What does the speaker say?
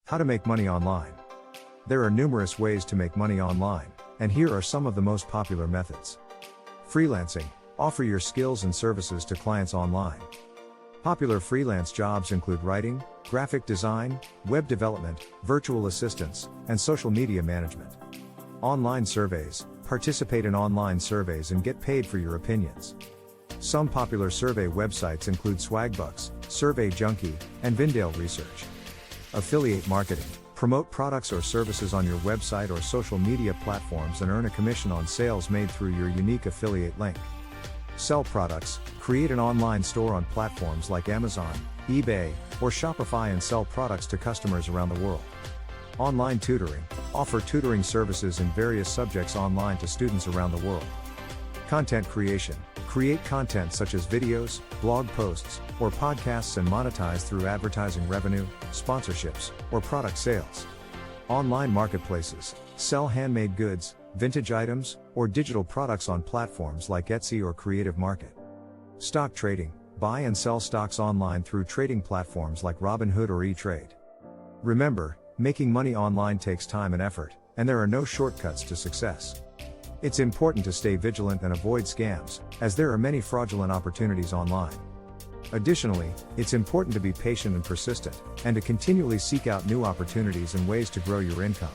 How to make money online. There are numerous ways to make money online, and here are some of the most popular methods. Freelancing. Offer your skills and services to clients online. Popular freelance jobs include writing, graphic design, web development, virtual assistants, and social media management. Online surveys. Participate in online surveys and get paid for your opinions. Some popular survey websites include Swagbucks, Survey Junkie, and Vindale Research. Affiliate marketing. Promote products or services on your website or social media platforms and earn a commission on sales made through your unique affiliate link. Sell products. Create an online store on platforms like Amazon, eBay, or Shopify and sell products to customers around the world. Online tutoring. Offer tutoring services in various subjects online to students around the world. Content creation. Create content such as videos, blog posts, or podcasts and monetize through advertising revenue, sponsorships, or product sales. Online marketplaces. Sell handmade goods, vintage items, or digital products on platforms like Etsy or Creative Market. Stock trading. Buy and sell stocks online through trading platforms like Robinhood or E-Trade. Remember, making money online takes time and effort, and there are no shortcuts to success. It's important to stay vigilant and avoid scams, as there are many fraudulent opportunities online. Additionally, it's important to be patient and persistent, and to continually seek out new opportunities and ways to grow your income.